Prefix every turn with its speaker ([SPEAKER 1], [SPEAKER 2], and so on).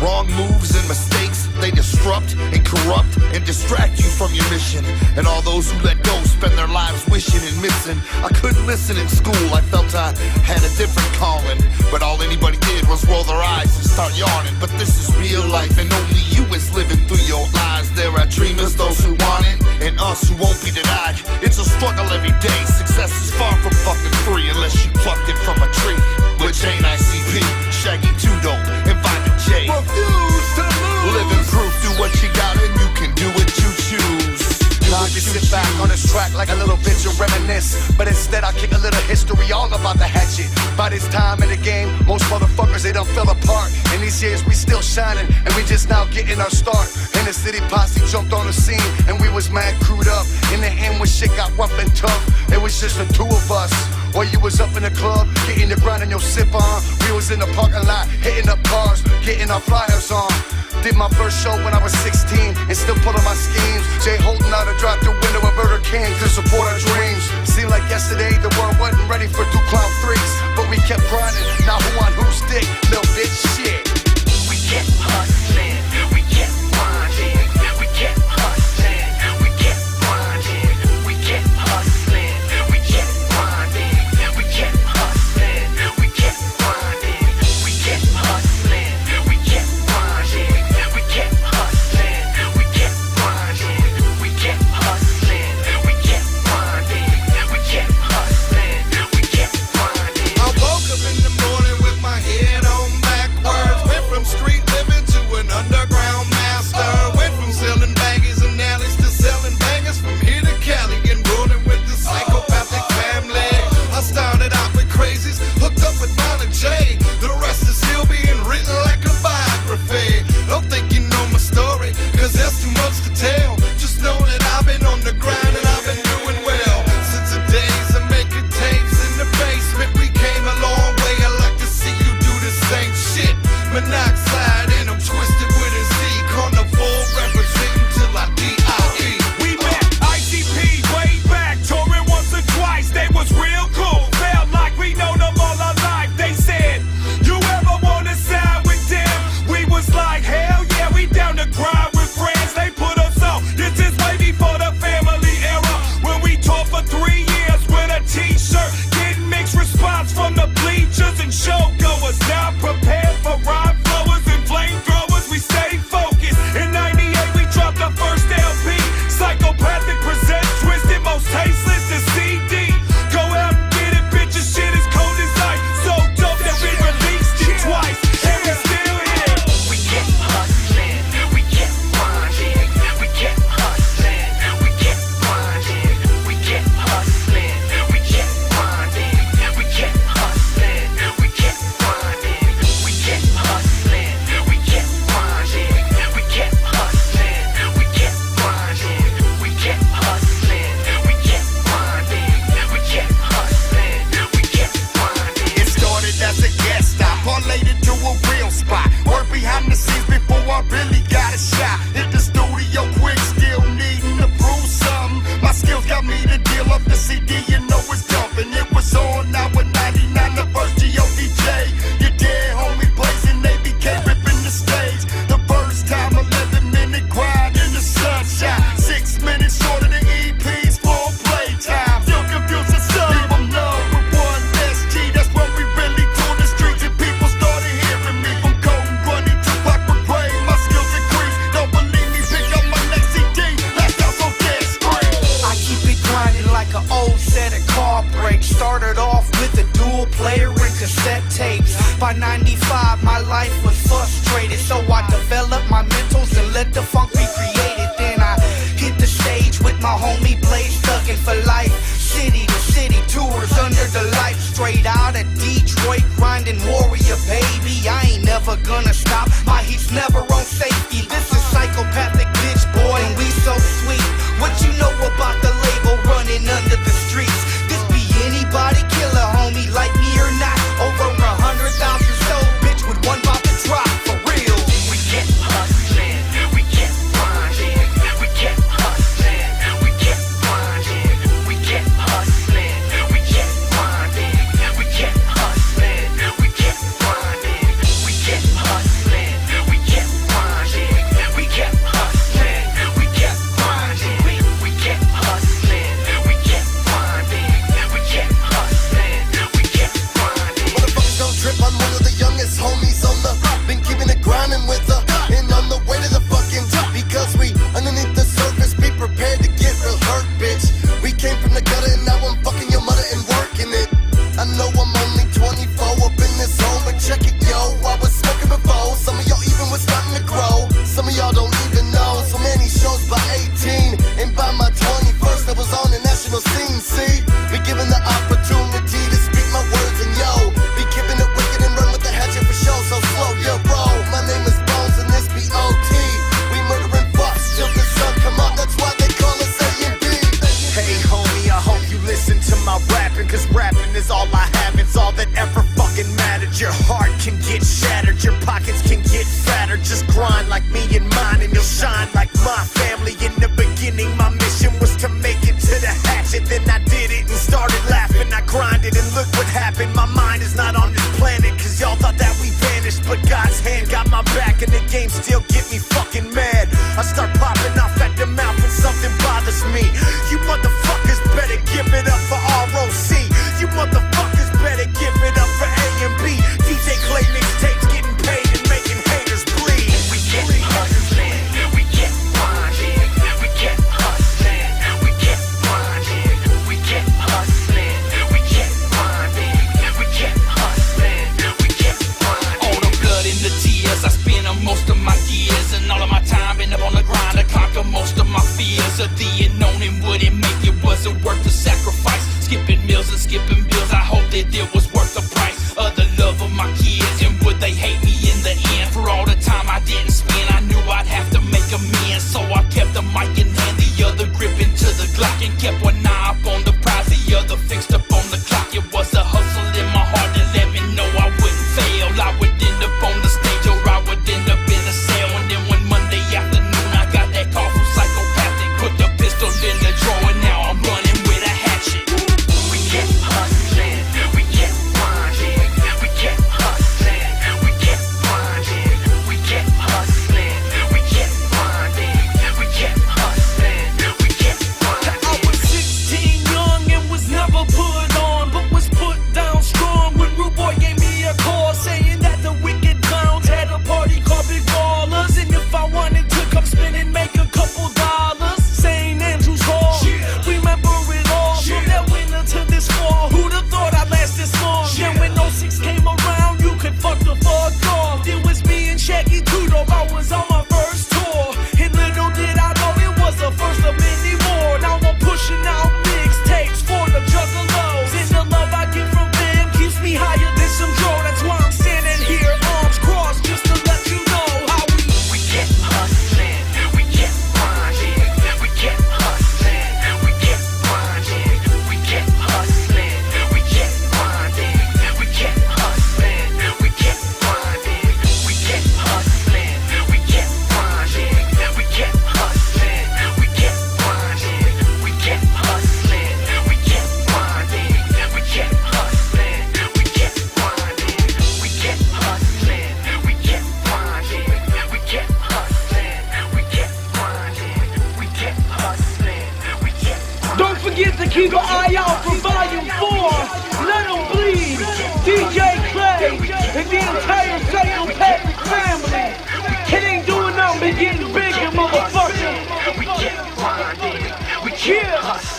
[SPEAKER 1] Wrong moves and mistakes, they disrupt and corrupt and distract you from your mission. And all those who let go spend their lives wishing and missing. I couldn't listen in school, I felt I had a different calling. But all anybody did was roll their eyes and start yawning. But this is real life and only you is living through your eyes. There are dreamers, those who want it, and us who won't be denied. It's a struggle every day, success is far from fucking free unless you plucked it from a tree. Which ain't ICP, Shaggy 2 Dope, and Violent J. Refuse to lose. Living proof, do what you got and you can do what you choose.
[SPEAKER 2] Now I can sit back on this track like a little bitch and reminisce, but instead I kick a little history all about the hatchet. By this time in the game, most motherfuckers, they done fell apart. In these years we still shining, and we just now getting our start. In the city posse jumped on the scene, and we was mad crewed up. In the end when shit got rough and tough, it was just the two of us. While you was up in the club, getting the grind and your sip on, we was in the parking lot, hitting up cars, getting our flyers on. Did my first show when I was 16 and still pulling my schemes. Jay holding out a drive through window of Burger King to support our dreams. Seemed like yesterday the world wasn't ready for 2 clown freaks, but we kept grinding. Now who on whose dick? Little bitch shit.
[SPEAKER 3] We kept hustling, we kept grinding, we kept hustling, we kept grinding, we kept hustling, we kept grinding, we kept hustling, we kept grinding, we kept hustling, we kept grinding, we kept hustling, we kept grinding, we kept hustling, we kept grinding, we kept hustling, we kept grinding.
[SPEAKER 1] I woke up in the morning with my head on backwards. Went from street living to an underground master. Went from selling baggies and alleys to selling bangers. From here to Cali and rolling with the Psychopathic Family. I started out with crazies, hooked up with Violent J. The rest is still being written like a biography. Don't think you know my story, cause there's too much to tell. Just know that I've been on the grind and I've been doing well. Since the days of making tapes in the basement, we came a long way. I like to see you do the same shit. Monoxide and I'm twisted with a Z. Carnival representing till I D.I.E.
[SPEAKER 4] We met ICP way back, touring once or twice. They was real cool, felt like we know them all our life. They said, you ever wanna side with them? We was like, hell yeah, we down to grind with friends. They put us on, this is way before the family era. When we toured for 3 years with a t-shirt, getting mixed response from the bleachers and showgoers. Now prepared for ride flowers and flamethrowers, we stay focused. In 98 we dropped our first LP, Psychopathic presents Twisted, most tasteless to CD. Go out and get it, bitches, shit is cold as ice. So dope that we released it twice, and we still here.
[SPEAKER 3] We kept hustling, we kept grinding, we kept hustling, we kept grinding, we kept hustling, we kept grinding, we kept hustling, we kept grinding, we kept hustling, we kept grinding, we kept hustling, we kept grinding, we kept hustling, we kept grinding, we kept hustling, we kept grinding.
[SPEAKER 2] It started as a guest stop, parlayed into a real spot. Work behind the scenes before I really got a shot. Hit the studio quick, still needing to prove something. My skills got me to deal up the CD, you know it's dumping. It was on now with 99, the first G.O.D.J. Your dead homie blazing, they became ripping the stage. The first time 11-minute grind in the sunshine. 6 minutes shorter than EP's full playtime. Still confused and some leave them numb with one SG. That's when we really toured the streets and people started hearing me. From Code Bunny to Blackwood Gray, my skills increased. Don't believe me, pick up my next CD. Last out on dead screen. I keep it grinding like an old set of car brakes. Started off with a dual player and cassette tapes. By 95 my life was frustrated, so I developed my mentals and let the funk be created. Then I hit the stage with my homie Blaze, thugging for life. City to city tours under the lights. Straight out of Detroit, grinding warrior baby. I ain't never gonna stop, my heat's never on safety. This is Psychopathic bitch boy and we so sweet. What you know about the label running under the streets? This be anybody killer, homie, like me or not. Over 100,000 sold, bitch, with one about to drop, for real.
[SPEAKER 3] We kept hustling, we kept grinding, we kept hustling, we kept grinding, we kept hustling, we kept grinding, we kept hustling, we kept grinding, we kept hustling, we kept
[SPEAKER 2] got my back and the game still get me fucking mad. I start popping off at the mouth when something bothers me. You motherfuckers better give it up for ROC. You motherfuckers better give it up for A&B. DJ Clay mixtapes getting paid and making haters bleed.
[SPEAKER 3] We kept hustling, we kept grinding, we kept hustling, we kept grinding, we kept hustling, we kept grinding, we kept hustling, we kept grinding. All the blood and the tears, I spent most of my years, and all of my time been up on the grind to conquer most of my fears. Of the unknown and wouldn't make it, wasn't worth the sacrifice. Skipping meals and skipping bills, I hope that it was worth the price of the love of my kids. And would they hate me in the end for all the time I didn't spend? I knew I'd have to make amends, so I kept the mic in hand, the other grip into the Glock, and kept one eye up on the prize, the other fixed up on the clock. It was a hustle in my heart that let me know I wouldn't fail. I would end up on the stage or I would end up in a cell. And then one Monday afternoon I got that call from Psychopathic, put the pistol in the drawer, and now I'm running with a hatchet. We kept hustling, we kept grinding, we kept hustling, we kept grinding, we kept hustling, we kept grinding, we kept hustling, we kept grinding.
[SPEAKER 4] I was 16, young and was never put on, but was put down strong when Rude Boy gave me a call saying that the wicked clowns had a party called Big Ballers, and if I wanted to come spin and make a couple dollars, St. Andrew's Hall, remember it all, from that winter to this fall. Who'd have thought I'd last this long? Then when 06 came around, you could fuck the fuck off. It was me and Shaggy Tudo, I was on my first tour, and little did I know it was the first of many more. Now I'm pushing out mixtapes for the juggalos, and the love I get from them keeps me higher than some Joe. That's why I'm standing here, arms crossed, just to let you know how
[SPEAKER 3] We kept hustling, we kept grinding, we kept hustling, we kept grinding, we kept hustling, we kept grinding, we kept hustling, we kept grinding, we kept hustling, we kept grinding, we kept hustling, we kept grinding, we kept hustling, we kept grinding, we kept hustling, we kept grinding, we kept hustling, we kept grinding, we kept hustling, we kept grinding, we kept hustling, we kept grinding.
[SPEAKER 4] Don't forget to keep an eye out for Volume 4. Let 'em bleed. DJ Clay and the entire Psychopathic Family. It ain't doing nothing but getting bigger, motherfucker.
[SPEAKER 3] We kept grinding, we kept
[SPEAKER 4] Yeah.
[SPEAKER 3] hustling.